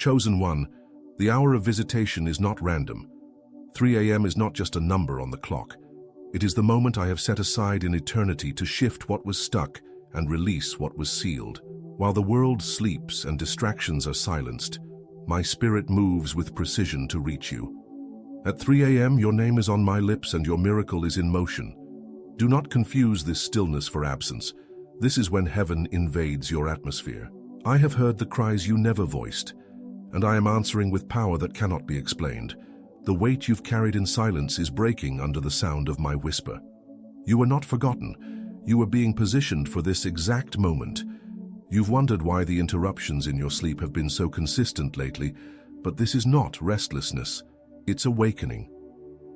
Chosen one, the hour of visitation is not random. 3 a.m. is not just a number on the clock. It is the moment I have set aside in eternity to shift what was stuck and release what was sealed. While the world sleeps and distractions are silenced, my spirit moves with precision to reach you. At 3 a.m., your name is on my lips and your miracle is in motion. Do not confuse this stillness for absence. This is when heaven invades your atmosphere. I have heard the cries you never voiced, and I am answering with power that cannot be explained. The weight you've carried in silence is breaking under the sound of my whisper. You were not forgotten. You were being positioned for this exact moment. You've wondered why the interruptions in your sleep have been so consistent lately, but this is not restlessness. It's awakening.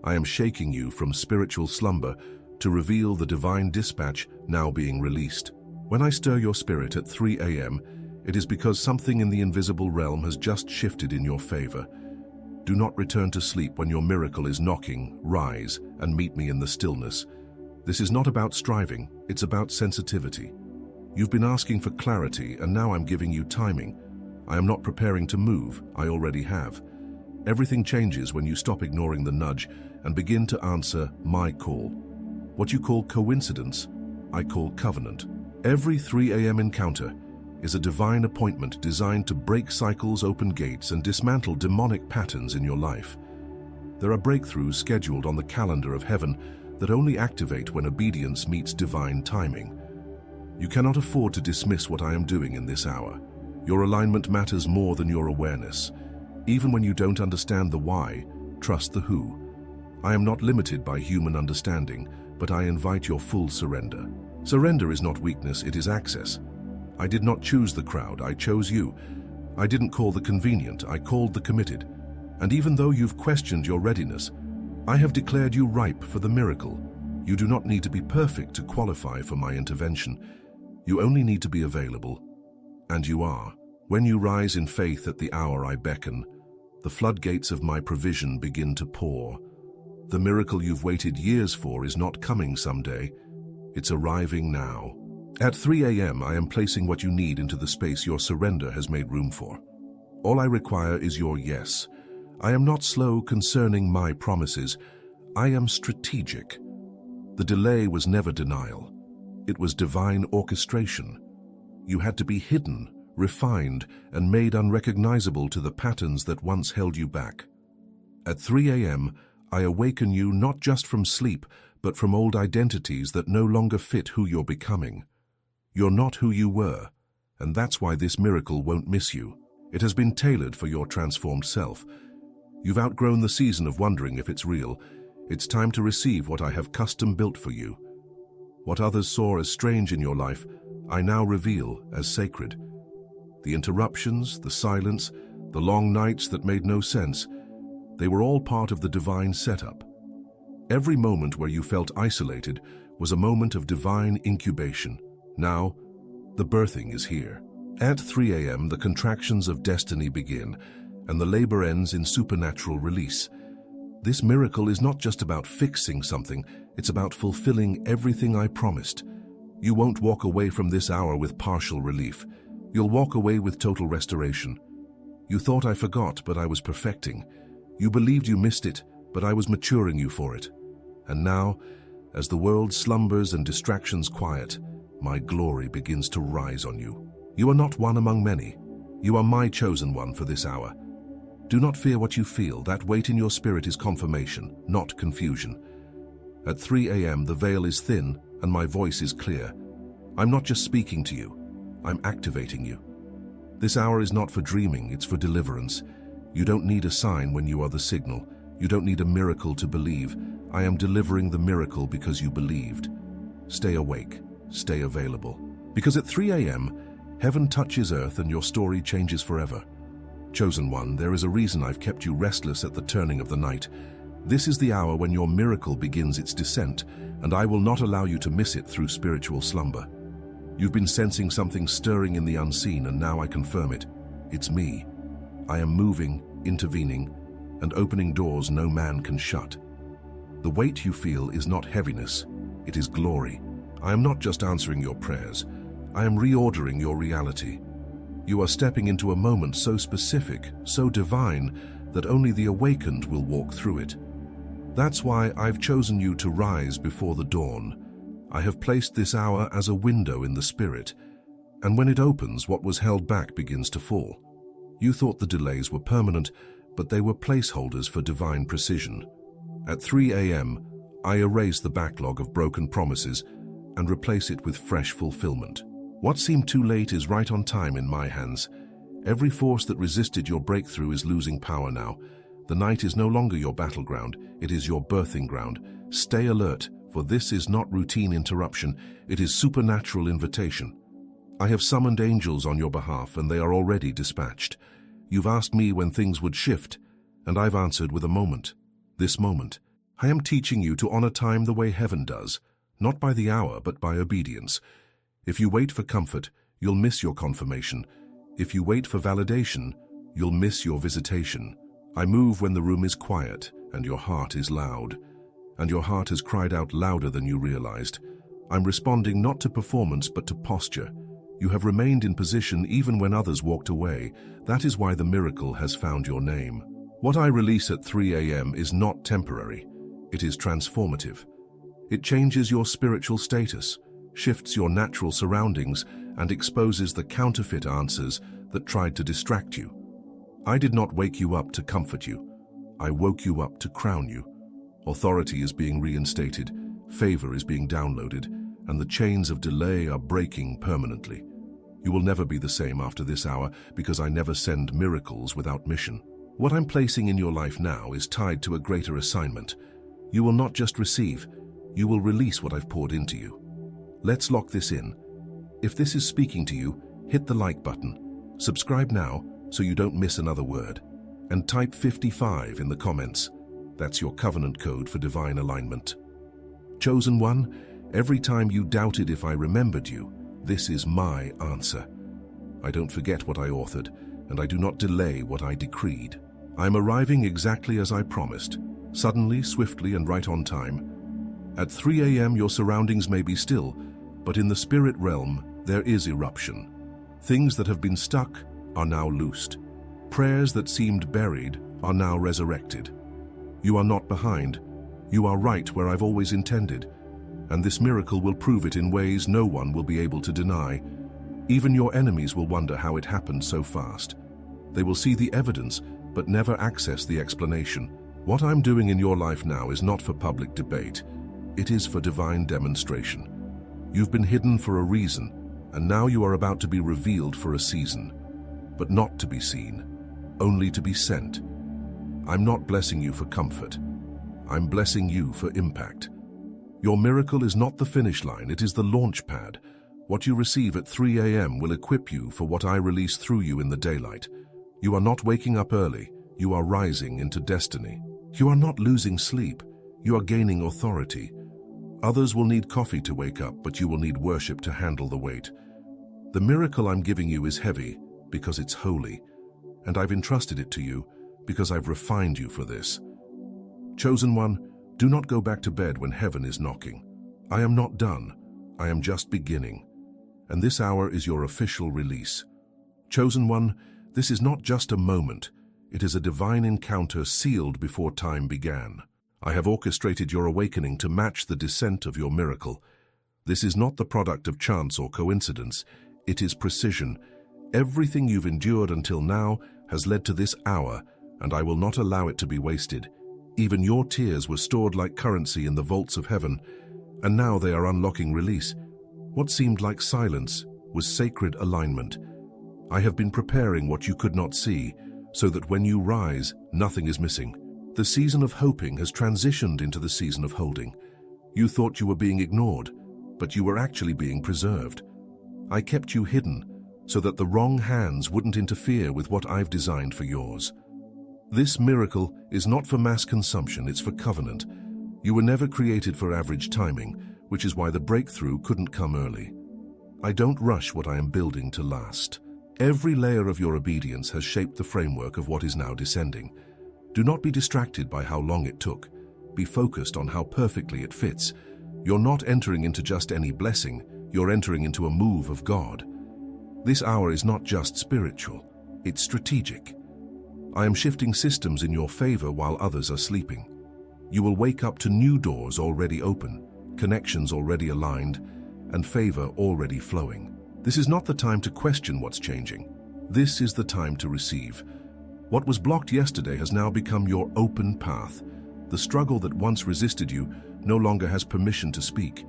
I am shaking you from spiritual slumber to reveal the divine dispatch now being released. When I stir your spirit at 3 a.m., it is because something in the invisible realm has just shifted in your favor. Do not return to sleep when your miracle is knocking. Rise and meet me in the stillness. This is not about striving, it's about sensitivity. You've been asking for clarity, and now I'm giving you timing. I am not preparing to move, I already have. Everything changes when you stop ignoring the nudge and begin to answer my call. What you call coincidence, I call covenant. Every 3 a.m. encounter is a divine appointment designed to break cycles, open gates, and dismantle demonic patterns in your life. There are breakthroughs scheduled on the calendar of heaven that only activate when obedience meets divine timing. You cannot afford to dismiss what I am doing in this hour. Your alignment matters more than your awareness. Even when you don't understand the why, trust the who. I am not limited by human understanding, but I invite your full surrender. Surrender is not weakness, it is access. I did not choose the crowd, I chose you. I didn't call the convenient, I called the committed. And even though you've questioned your readiness, I have declared you ripe for the miracle. You do not need to be perfect to qualify for my intervention. You only need to be available. And you are. When you rise in faith at the hour I beckon, the floodgates of my provision begin to pour. The miracle you've waited years for is not coming someday. It's arriving now. At 3 a.m., I am placing what you need into the space your surrender has made room for. All I require is your yes. I am not slow concerning my promises. I am strategic. The delay was never denial. It was divine orchestration. You had to be hidden, refined, and made unrecognizable to the patterns that once held you back. At 3 a.m., I awaken you not just from sleep, but from old identities that no longer fit who you're becoming. You're not who you were, and that's why this miracle won't miss you. It has been tailored for your transformed self. You've outgrown the season of wondering if it's real. It's time to receive what I have custom built for you. What others saw as strange in your life, I now reveal as sacred. The interruptions, the silence, the long nights that made no sense, they were all part of the divine setup. Every moment where you felt isolated was a moment of divine incubation. Now, the birthing is here. At 3 a.m., the contractions of destiny begin, and the labor ends in supernatural release. This miracle is not just about fixing something, it's about fulfilling everything I promised. You won't walk away from this hour with partial relief. You'll walk away with total restoration. You thought I forgot, but I was perfecting. You believed you missed it, but I was maturing you for it. And now, as the world slumbers and distractions quiet, my glory begins to rise on you. You are not one among many. You are my chosen one for this hour. Do not fear what you feel. That weight in your spirit is confirmation, not confusion. At 3 a.m., the veil is thin and my voice is clear. I'm not just speaking to you. I'm activating you. This hour is not for dreaming, it's for deliverance. You don't need a sign when you are the signal. You don't need a miracle to believe. I am delivering the miracle because you believed. Stay awake. Stay available. Because at 3 a.m., heaven touches earth and your story changes forever. Chosen one, there is a reason I've kept you restless at the turning of the night. This is the hour when your miracle begins its descent, and I will not allow you to miss it through spiritual slumber. You've been sensing something stirring in the unseen, and now I confirm it. It's me. I am moving, intervening, and opening doors no man can shut. The weight you feel is not heaviness, it is glory. I am not just answering your prayers, I am reordering your reality. You are stepping into a moment so specific, so divine, that only the awakened will walk through it. That's why I've chosen you to rise before the dawn. I have placed this hour as a window in the spirit, and when it opens, what was held back begins to fall. You thought the delays were permanent, but they were placeholders for divine precision. At 3 a.m., I erase the backlog of broken promises and replace it with fresh fulfillment. What seemed too late is right on time in my hands. Every force that resisted your breakthrough is losing power now. The night is no longer your battleground, it is your birthing ground. Stay alert, for this is not routine interruption, it is supernatural invitation. I have summoned angels on your behalf, and they are already dispatched. You've asked me when things would shift, and I've answered with a moment. This moment. I am teaching you to honor time the way heaven does, not by the hour, but by obedience. If you wait for comfort, you'll miss your confirmation. If you wait for validation, you'll miss your visitation. I move when the room is quiet and your heart is loud. And your heart has cried out louder than you realized. I'm responding not to performance but to posture. You have remained in position even when others walked away. That is why the miracle has found your name. What I release at 3 a.m. is not temporary. It is transformative. It changes your spiritual status, shifts your natural surroundings, and exposes the counterfeit answers that tried to distract you. I did not wake you up to comfort you. I woke you up to crown you. Authority is being reinstated, favor is being downloaded, and the chains of delay are breaking permanently. You will never be the same after this hour because I never send miracles without mission. What I'm placing in your life now is tied to a greater assignment. You will not just receive, you will release what I've poured into you. Let's lock this in. If this is speaking to you, hit the like button. Subscribe now so you don't miss another word. And type 55 in the comments. That's your covenant code for divine alignment. Chosen one, every time you doubted if I remembered you, this is my answer. I don't forget what I authored, and I do not delay what I decreed. I'm arriving exactly as I promised, suddenly, swiftly, and right on time. At 3 a.m. your surroundings may be still, but in the spirit realm there is eruption. Things that have been stuck are now loosed. Prayers that seemed buried are now resurrected. You are not behind. You are right where I've always intended. And this miracle will prove it in ways no one will be able to deny. Even your enemies will wonder how it happened so fast. They will see the evidence, but never access the explanation. What I'm doing in your life now is not for public debate. It is for divine demonstration. You've been hidden for a reason, and now you are about to be revealed for a season. But not to be seen, only to be sent. I'm not blessing you for comfort. I'm blessing you for impact. Your miracle is not the finish line, it is the launch pad. What you receive at 3 a.m. will equip you for what I release through you in the daylight. You are not waking up early, you are rising into destiny. You are not losing sleep, you are gaining authority. Others will need coffee to wake up, but you will need worship to handle the weight. The miracle I'm giving you is heavy because it's holy, and I've entrusted it to you because I've refined you for this. Chosen one, do not go back to bed when heaven is knocking. I am not done, I am just beginning. And this hour is your official release. Chosen one, this is not just a moment, it is a divine encounter sealed before time began. I have orchestrated your awakening to match the descent of your miracle. This is not the product of chance or coincidence, it is precision. Everything you've endured until now has led to this hour, and I will not allow it to be wasted. Even your tears were stored like currency in the vaults of heaven, and now they are unlocking release. What seemed like silence was sacred alignment. I have been preparing what you could not see, so that when you rise, nothing is missing. The season of hoping has transitioned into the season of holding. You thought you were being ignored, but you were actually being preserved. I kept you hidden, so that the wrong hands wouldn't interfere with what I've designed for yours. This miracle is not for mass consumption, it's for covenant. You were never created for average timing, which is why the breakthrough couldn't come early. I don't rush what I am building to last. Every layer of your obedience has shaped the framework of what is now descending. Do not be distracted by how long it took. Be focused on how perfectly it fits. You're not entering into just any blessing, you're entering into a move of God. This hour is not just spiritual, it's strategic. I am shifting systems in your favor while others are sleeping. You will wake up to new doors already open, connections already aligned, and favor already flowing. This is not the time to question what's changing. This is the time to receive. What was blocked yesterday has now become your open path. The struggle that once resisted you no longer has permission to speak.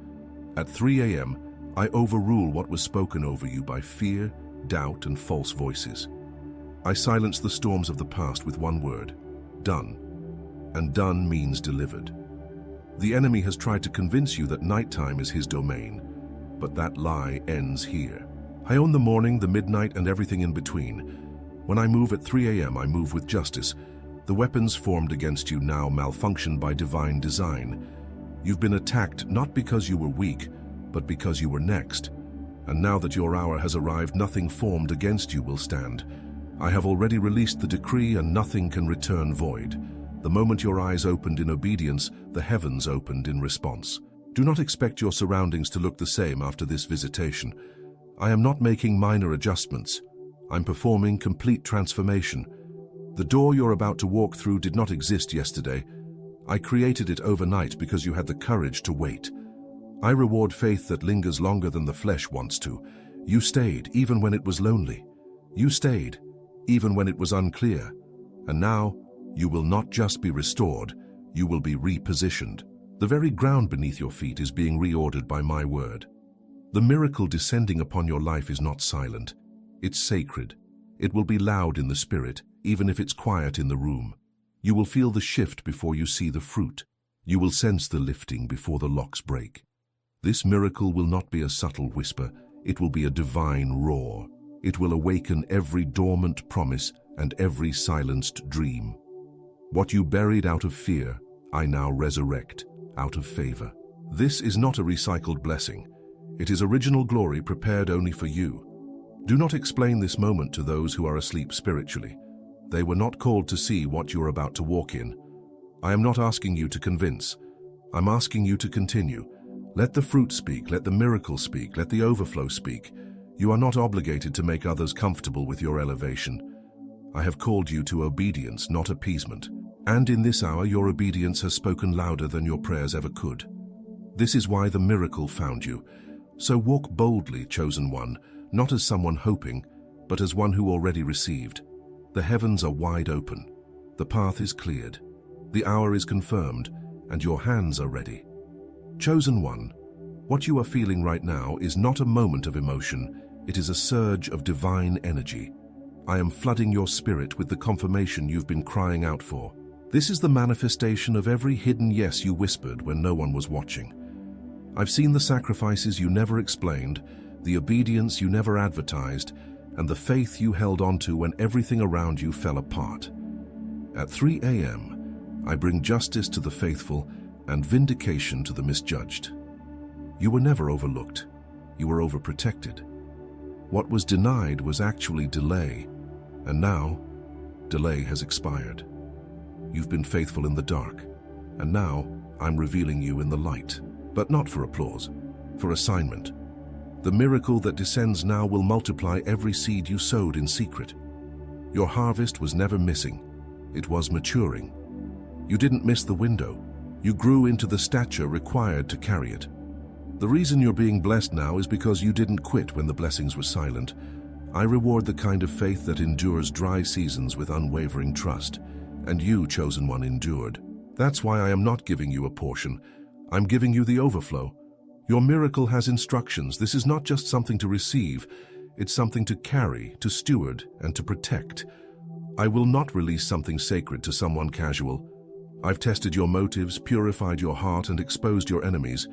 At 3 a.m., I overrule what was spoken over you by fear, doubt, and false voices. I silence the storms of the past with one word: done. And done means delivered. The enemy has tried to convince you that nighttime is his domain, but that lie ends here. I own the morning, the midnight, and everything in between. When I move at 3 a.m., I move with justice. The weapons formed against you now malfunction by divine design. You've been attacked not because you were weak, but because you were next. And now that your hour has arrived, nothing formed against you will stand. I have already released the decree, and nothing can return void. The moment your eyes opened in obedience, the heavens opened in response. Do not expect your surroundings to look the same after this visitation. I am not making minor adjustments. I'm performing complete transformation. The door you're about to walk through did not exist yesterday. I created it overnight because you had the courage to wait. I reward faith that lingers longer than the flesh wants to. You stayed even when it was lonely. You stayed even when it was unclear. And now, you will not just be restored, you will be repositioned. The very ground beneath your feet is being reordered by my word. The miracle descending upon your life is not silent. It's sacred. It will be loud in the spirit, even if it's quiet in the room. You will feel the shift before you see the fruit. You will sense the lifting before the locks break. This miracle will not be a subtle whisper. It will be a divine roar. It will awaken every dormant promise and every silenced dream. What you buried out of fear, I now resurrect out of favor. This is not a recycled blessing. It is original glory prepared only for you. Do not explain this moment to those who are asleep spiritually. They were not called to see what you are about to walk in. I am not asking you to convince. I'm asking you to continue. Let the fruit speak, let the miracle speak, let the overflow speak. You are not obligated to make others comfortable with your elevation. I have called you to obedience, not appeasement. And in this hour, your obedience has spoken louder than your prayers ever could. This is why the miracle found you. So walk boldly, chosen one, not as someone hoping, but as one who already received. The heavens are wide open. The path is cleared. The hour is confirmed, and your hands are ready. Chosen one, what you are feeling right now is not a moment of emotion. It is a surge of divine energy. I am flooding your spirit with the confirmation you've been crying out for. This is the manifestation of every hidden yes you whispered when no one was watching. I've seen the sacrifices you never explained, the obedience you never advertised, and the faith you held onto when everything around you fell apart. At 3 a.m., I bring justice to the faithful and vindication to the misjudged. You were never overlooked. You were overprotected. What was denied was actually delay, and now, delay has expired. You've been faithful in the dark, and now I'm revealing you in the light, but not for applause, for assignment. The miracle that descends now will multiply every seed you sowed in secret. Your harvest was never missing. It was maturing. You didn't miss the window. You grew into the stature required to carry it. The reason you're being blessed now is because you didn't quit when the blessings were silent. I reward the kind of faith that endures dry seasons with unwavering trust. And you, chosen one, endured. That's why I am not giving you a portion. I'm giving you the overflow. Your miracle has instructions. This is not just something to receive. It's something to carry, to steward, and to protect. I will not release something sacred to someone casual. I've tested your motives, purified your heart, and exposed your enemies.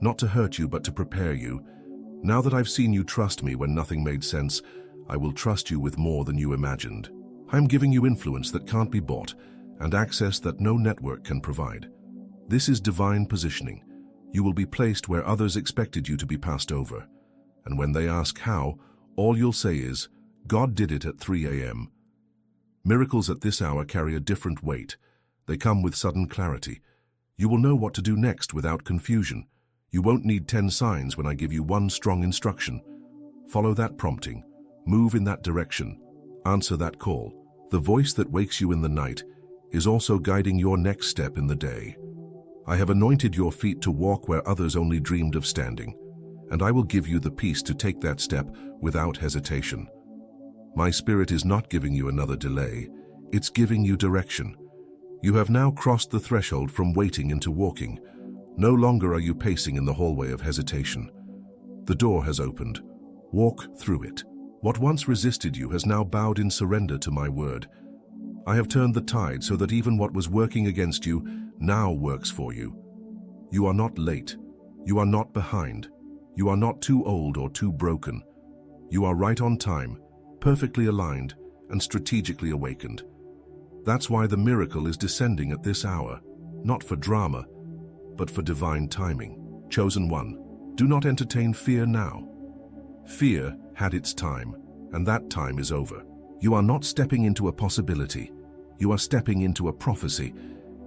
Not to hurt you, but to prepare you. Now that I've seen you trust me when nothing made sense, I will trust you with more than you imagined. I'm giving you influence that can't be bought, and access that no network can provide. This is divine positioning. You will be placed where others expected you to be passed over. And when they ask how, all you'll say is, God did it at 3 a.m. Miracles at this hour carry a different weight. They come with sudden clarity. You will know what to do next without confusion. You won't need 10 signs when I give you one strong instruction. Follow that prompting. Move in that direction. Answer that call. The voice that wakes you in the night is also guiding your next step in the day. I have anointed your feet to walk where others only dreamed of standing, and I will give you the peace to take that step without hesitation. My Spirit is not giving you another delay, it's giving you direction. You have now crossed the threshold from waiting into walking. No longer are you pacing in the hallway of hesitation. The door has opened. Walk through it. What once resisted you has now bowed in surrender to my word. I have turned the tide so that even what was working against you now works for you. You are not late. You are not behind. You are not too old or too broken. You are right on time, perfectly aligned, and strategically awakened. That's why the miracle is descending at this hour, not for drama, but for divine timing. Chosen one, do not entertain fear now. Fear had its time, and that time is over. You are not stepping into a possibility. You are stepping into a prophecy.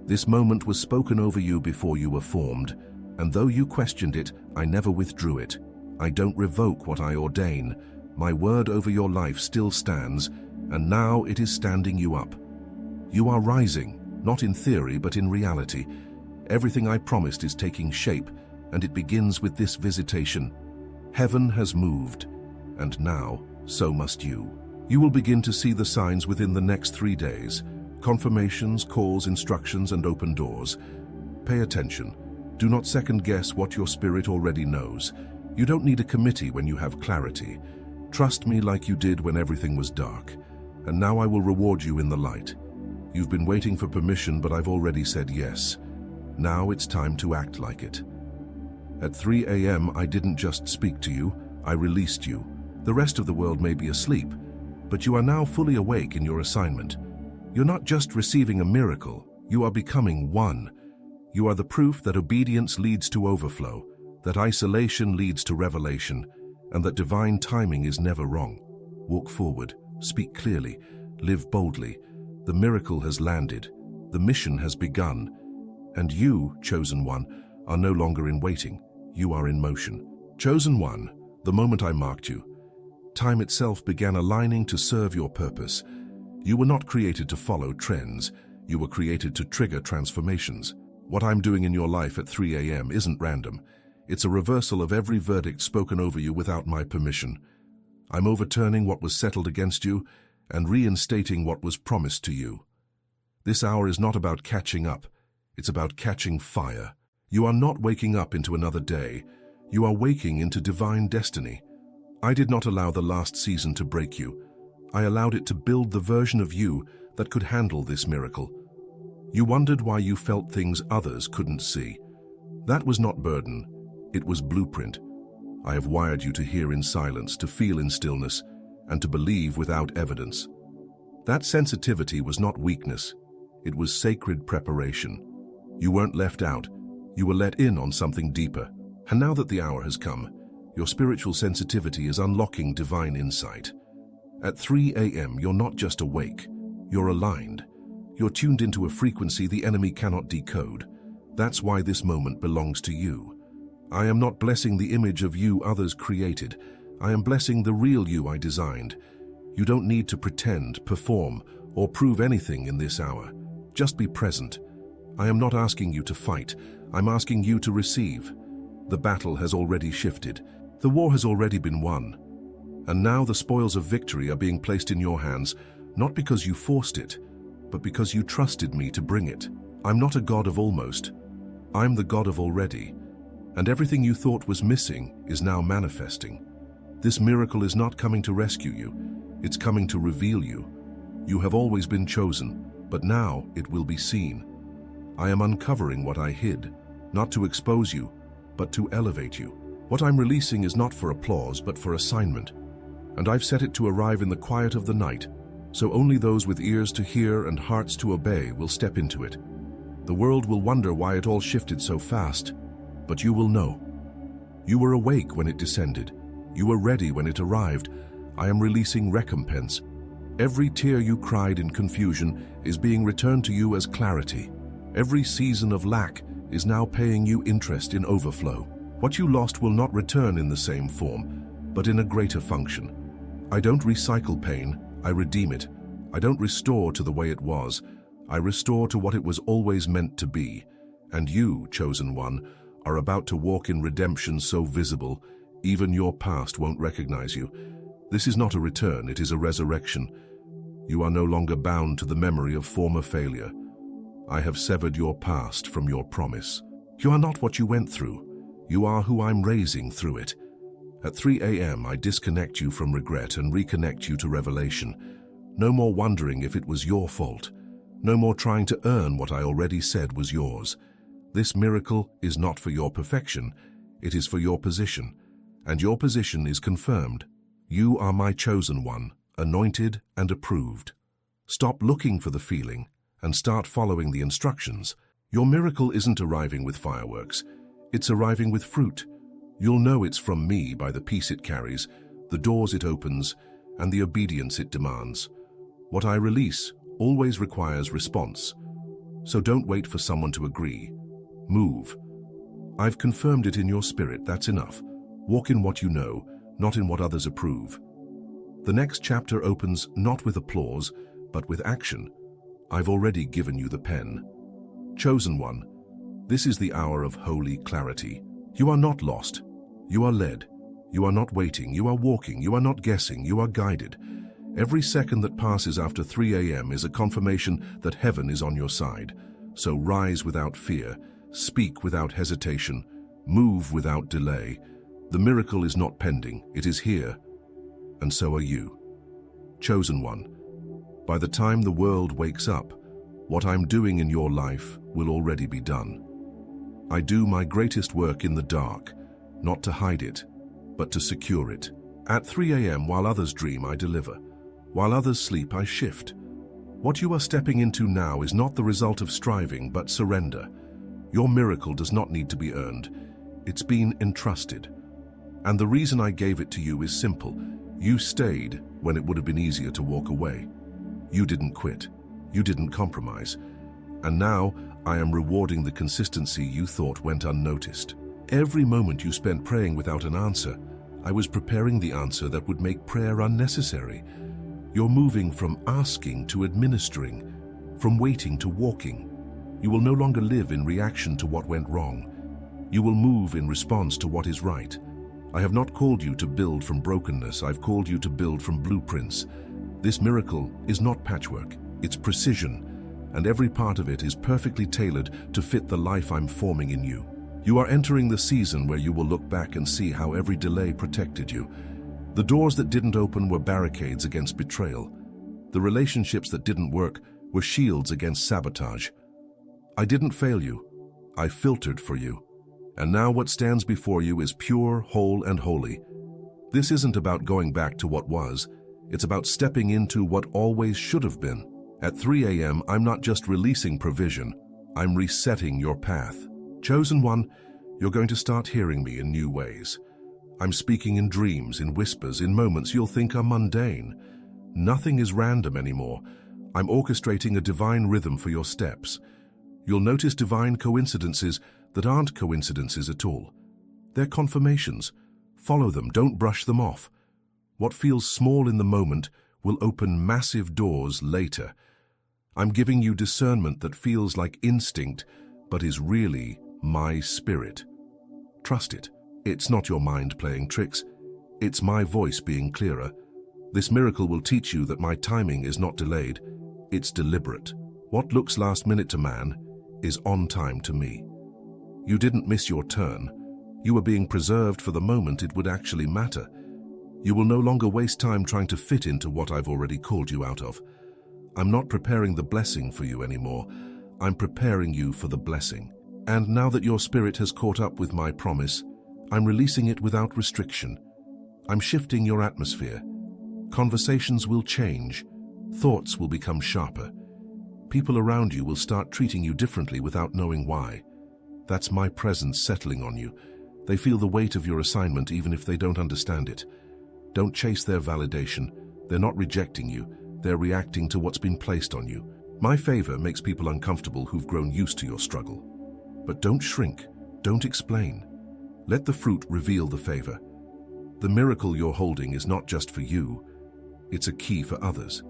This moment was spoken over you before you were formed, and though you questioned it, I never withdrew it. I don't revoke what I ordain. My word over your life still stands, and now it is standing you up. You are rising, not in theory but in reality. Everything I promised is taking shape, and it begins with this visitation. Heaven has moved, and now so must you. You will begin to see the signs within the next 3 days. Confirmations, calls, instructions, and open doors. Pay attention. Do not second-guess what your spirit already knows. You don't need a committee when you have clarity. Trust me like you did when everything was dark. And now I will reward you in the light. You've been waiting for permission, but I've already said yes. Now it's time to act like it. At 3 a.m. I didn't just speak to you, I released you. The rest of the world may be asleep, but you are now fully awake in your assignment. You're not just receiving a miracle, you are becoming one. You are the proof that obedience leads to overflow, that isolation leads to revelation, and that divine timing is never wrong. Walk forward, speak clearly, live boldly. The miracle has landed, the mission has begun, and you, chosen one, are no longer in waiting, you are in motion. Chosen one, the moment I marked you, time itself began aligning to serve your purpose. You were not created to follow trends, you were created to trigger transformations. What I'm doing in your life at 3 a.m. isn't random. It's a reversal of every verdict spoken over you without my permission. I'm overturning what was settled against you and reinstating what was promised to you. This hour is not about catching up, it's about catching fire. You are not waking up into another day, you are waking into divine destiny. I did not allow the last season to break you. I allowed it to build the version of you that could handle this miracle. You wondered why you felt things others couldn't see. That was not burden, it was blueprint. I have wired you to hear in silence, to feel in stillness, and to believe without evidence. That sensitivity was not weakness, it was sacred preparation. You weren't left out, you were let in on something deeper. And now that the hour has come, your spiritual sensitivity is unlocking divine insight. At 3 a.m. you're not just awake, you're aligned. You're tuned into a frequency the enemy cannot decode. That's why this moment belongs to you. I am not blessing the image of you others created. I am blessing the real you I designed. You don't need to pretend, perform, or prove anything in this hour. Just be present. I am not asking you to fight. I'm asking you to receive. The battle has already shifted. The war has already been won. And now the spoils of victory are being placed in your hands, not because you forced it, but because you trusted me to bring it. I'm not a God of almost. I'm the God of already. And everything you thought was missing is now manifesting. This miracle is not coming to rescue you. It's coming to reveal you. You have always been chosen, but now it will be seen. I am uncovering what I hid, not to expose you, but to elevate you. What I'm releasing is not for applause, but for assignment. And I've set it to arrive in the quiet of the night, so only those with ears to hear and hearts to obey will step into it. The world will wonder why it all shifted so fast, but you will know. You were awake when it descended. You were ready when it arrived. I am releasing recompense. Every tear you cried in confusion is being returned to you as clarity. Every season of lack is now paying you interest in overflow. What you lost will not return in the same form, but in a greater function. I don't recycle pain, I redeem it. I don't restore to the way it was, I restore to what it was always meant to be. And you, chosen one, are about to walk in redemption so visible, even your past won't recognize you. This is not a return, it is a resurrection. You are no longer bound to the memory of former failure. I have severed your past from your promise. You are not what you went through. You are who I'm raising through it. At 3 a.m. I disconnect you from regret and reconnect you to revelation. No more wondering if it was your fault. No more trying to earn what I already said was yours. This miracle is not for your perfection, it is for your position. And your position is confirmed. You are my chosen one, anointed and approved. Stop looking for the feeling and start following the instructions. Your miracle isn't arriving with fireworks. It's arriving with fruit. You'll know it's from me by the peace it carries, the doors it opens, and the obedience it demands. What I release always requires response. So don't wait for someone to agree. Move. I've confirmed it in your spirit, that's enough. Walk in what you know, not in what others approve. The next chapter opens not with applause, but with action. I've already given you the pen. Chosen one, this is the hour of holy clarity. You are not lost. You are led. You are not waiting. You are walking. You are not guessing. You are guided. Every second that passes after 3 a.m. is a confirmation that heaven is on your side. So rise without fear, speak without hesitation, move without delay. The miracle is not pending, it is here. And so are you. Chosen one, by the time the world wakes up, what I'm doing in your life will already be done. I do my greatest work in the dark, not to hide it, but to secure it. At 3 a.m. while others dream, I deliver. While others sleep, I shift. What you are stepping into now is not the result of striving, but surrender. Your miracle does not need to be earned. It's been entrusted. And the reason I gave it to you is simple. You stayed when it would have been easier to walk away. You didn't quit. You didn't compromise. And now I am rewarding the consistency you thought went unnoticed. Every moment you spent praying without an answer, I was preparing the answer that would make prayer unnecessary. You're moving from asking to administering, from waiting to walking. You will no longer live in reaction to what went wrong. You will move in response to what is right. I have not called you to build from brokenness, I've called you to build from blueprints. This miracle is not patchwork, it's precision, and every part of it is perfectly tailored to fit the life I'm forming in you. You are entering the season where you will look back and see how every delay protected you. The doors that didn't open were barricades against betrayal. The relationships that didn't work were shields against sabotage. I didn't fail you, I filtered for you. And now what stands before you is pure, whole, and holy. This isn't about going back to what was, it's about stepping into what always should have been. At 3 a.m., I'm not just releasing provision, I'm resetting your path. Chosen one, you're going to start hearing me in new ways. I'm speaking in dreams, in whispers, in moments you'll think are mundane. Nothing is random anymore. I'm orchestrating a divine rhythm for your steps. You'll notice divine coincidences that aren't coincidences at all. They're confirmations. Follow them, don't brush them off. What feels small in the moment will open massive doors later. I'm giving you discernment that feels like instinct, but is really my spirit. Trust it. It's not your mind playing tricks. It's my voice being clearer. This miracle will teach you that my timing is not delayed. It's deliberate. What looks last minute to man is on time to me. You didn't miss your turn. You were being preserved for the moment it would actually matter. You will no longer waste time trying to fit into what I've already called you out of. I'm not preparing the blessing for you anymore. I'm preparing you for the blessing. And now that your spirit has caught up with my promise, I'm releasing it without restriction. I'm shifting your atmosphere. Conversations will change. Thoughts will become sharper. People around you will start treating you differently without knowing why. That's my presence settling on you. They feel the weight of your assignment even if they don't understand it. Don't chase their validation. They're not rejecting you. They're reacting to what's been placed on you. My favor makes people uncomfortable who've grown used to your struggle. But don't shrink. Don't explain. Let the fruit reveal the favor. The miracle you're holding is not just for you. It's a key for others.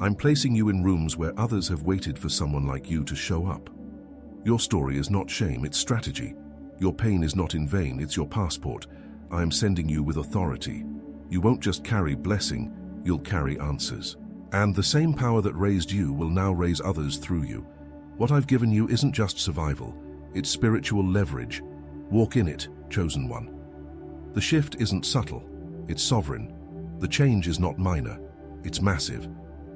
I'm placing you in rooms where others have waited for someone like you to show up. Your story is not shame, it's strategy. Your pain is not in vain, it's your passport. I am sending you with authority. You won't just carry blessing, you'll carry answers. And the same power that raised you will now raise others through you. What I've given you isn't just survival, it's spiritual leverage. Walk in it, chosen one. The shift isn't subtle, it's sovereign. The change is not minor, it's massive.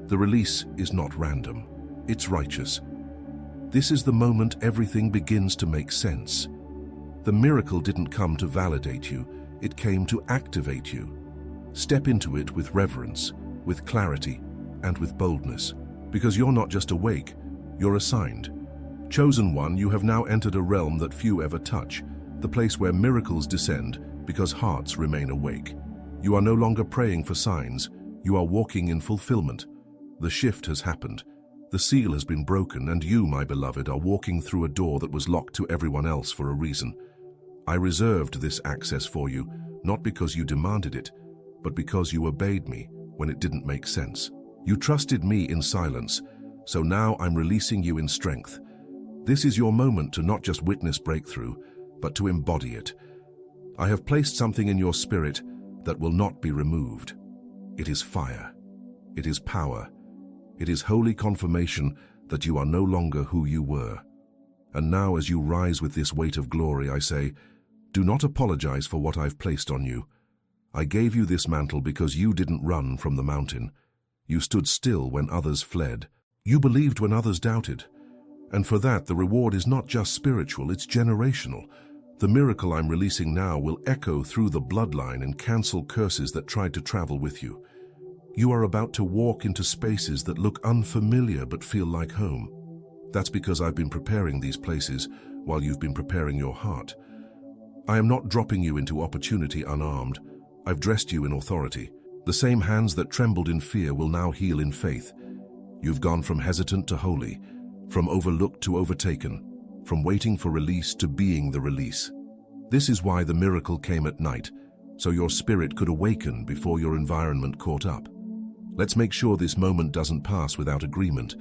The release is not random, it's righteous. This is the moment everything begins to make sense. The miracle didn't come to validate you, it came to activate you. Step into it with reverence, with clarity, and with boldness. Because you're not just awake, you're assigned. Chosen one, you have now entered a realm that few ever touch, the place where miracles descend because hearts remain awake. You are no longer praying for signs, you are walking in fulfillment. The shift has happened. The seal has been broken, and you, my beloved, are walking through a door that was locked to everyone else for a reason. I reserved this access for you, not because you demanded it, but because you obeyed me when it didn't make sense. You trusted me in silence, so now I'm releasing you in strength. This is your moment to not just witness breakthrough, but to embody it. I have placed something in your spirit that will not be removed. It is fire. It is power. It is holy confirmation that you are no longer who you were. And now, as you rise with this weight of glory, I say, do not apologize for what I've placed on you. I gave you this mantle because you didn't run from the mountain. You stood still when others fled. You believed when others doubted. And for that, the reward is not just spiritual, it's generational. The miracle I'm releasing now will echo through the bloodline and cancel curses that tried to travel with you. You are about to walk into spaces that look unfamiliar but feel like home. That's because I've been preparing these places while you've been preparing your heart. I am not dropping you into opportunity unarmed. I've dressed you in authority. The same hands that trembled in fear will now heal in faith. You've gone from hesitant to holy, from overlooked to overtaken, from waiting for release to being the release. This is why the miracle came at night, so your spirit could awaken before your environment caught up. Let's make sure this moment doesn't pass without agreement.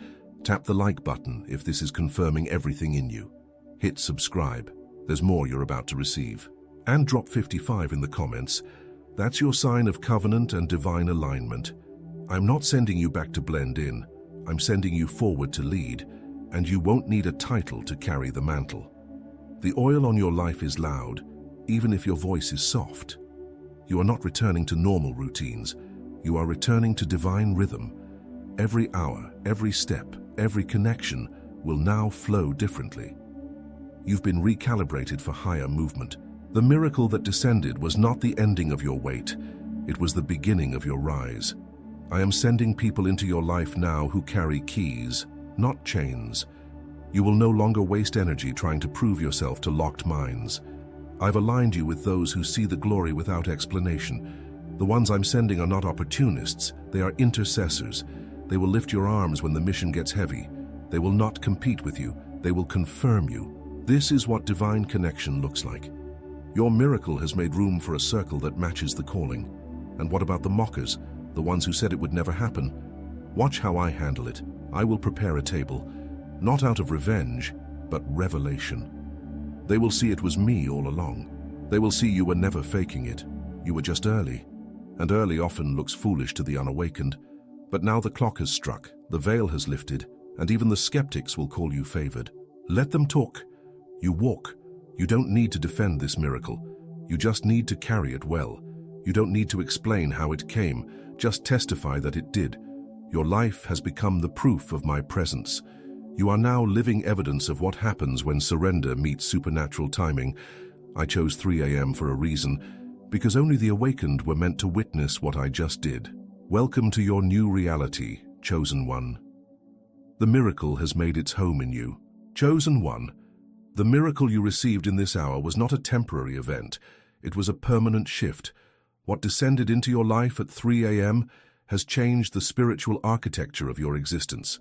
Tap the like button if this is confirming everything in you. Hit subscribe. There's more you're about to receive. And drop 55 in the comments. That's your sign of covenant and divine alignment. I'm not sending you back to blend in. I'm sending you forward to lead, and you won't need a title to carry the mantle. The oil on your life is loud, even if your voice is soft. You are not returning to normal routines. You are returning to divine rhythm. Every hour, every step, every connection will now flow differently. You've been recalibrated for higher movement. The miracle that descended was not the ending of your wait. It was the beginning of your rise. I am sending people into your life now who carry keys, not chains. You will no longer waste energy trying to prove yourself to locked minds. I've aligned you with those who see the glory without explanation. The ones I'm sending are not opportunists, they are intercessors. They will lift your arms when the mission gets heavy. They will not compete with you, they will confirm you. This is what divine connection looks like. Your miracle has made room for a circle that matches the calling. And what about the mockers, the ones who said it would never happen? Watch how I handle it. I will prepare a table, not out of revenge, but revelation. They will see it was me all along. They will see you were never faking it. You were just early. And early often looks foolish to the unawakened. But now the clock has struck, the veil has lifted, and even the skeptics will call you favored. Let them talk. You walk. You don't need to defend this miracle. You just need to carry it well. You don't need to explain how it came, just testify that it did. Your life has become the proof of my presence. You are now living evidence of what happens when surrender meets supernatural timing. I chose 3 a.m. for a reason, because only the awakened were meant to witness what I just did. Welcome to your new reality, chosen one. The miracle has made its home in you. Chosen one, the miracle you received in this hour was not a temporary event. It was a permanent shift. What descended into your life at 3 a.m. has changed the spiritual architecture of your existence.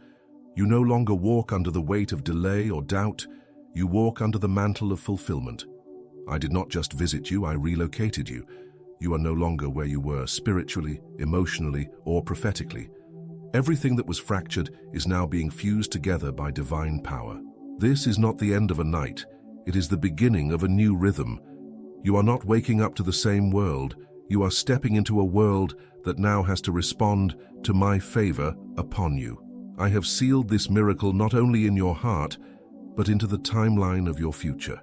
You no longer walk under the weight of delay or doubt. You walk under the mantle of fulfillment. I did not just visit you, I relocated you. You are no longer where you were spiritually, emotionally, or prophetically. Everything that was fractured is now being fused together by divine power. This is not the end of a night. It is the beginning of a new rhythm. You are not waking up to the same world. You are stepping into a world that now has to respond to my favor upon you. I have sealed this miracle not only in your heart, but into the timeline of your future.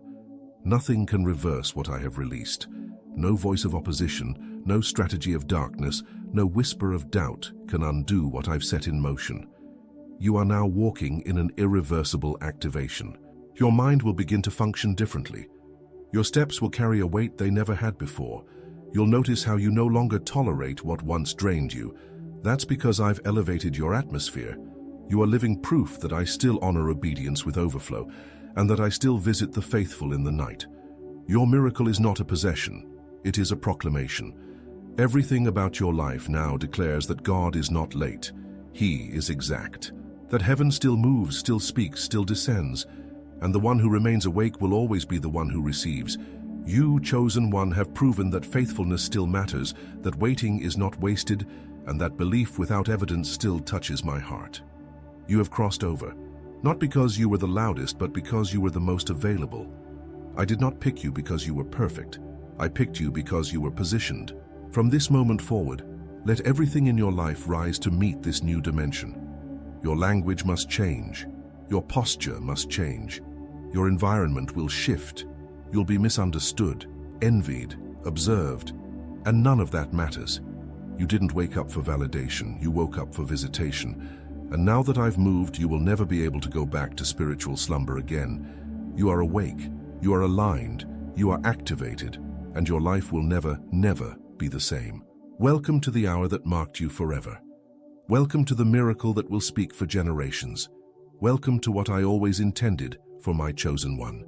Nothing can reverse what I have released. No voice of opposition, no strategy of darkness, no whisper of doubt can undo what I've set in motion. You are now walking in an irreversible activation. Your mind will begin to function differently. Your steps will carry a weight they never had before. You'll notice how you no longer tolerate what once drained you. That's because I've elevated your atmosphere. You are living proof that I still honor obedience with overflow, and that I still visit the faithful in the night. Your miracle is not a possession. It is a proclamation. Everything about your life now declares that God is not late. He is exact. That heaven still moves, still speaks, still descends. And the one who remains awake will always be the one who receives. You, chosen one, have proven that faithfulness still matters, that waiting is not wasted, and that belief without evidence still touches my heart. You have crossed over, not because you were the loudest, but because you were the most available. I did not pick you because you were perfect. I picked you because you were positioned. From this moment forward, let everything in your life rise to meet this new dimension. Your language must change. Your posture must change. Your environment will shift. You'll be misunderstood, envied, observed, and none of that matters. You didn't wake up for validation, you woke up for visitation. And now that I've moved, you will never be able to go back to spiritual slumber again. You are awake, you are aligned, you are activated, and your life will never, never be the same. Welcome to the hour that marked you forever. Welcome to the miracle that will speak for generations. Welcome to what I always intended for my chosen one.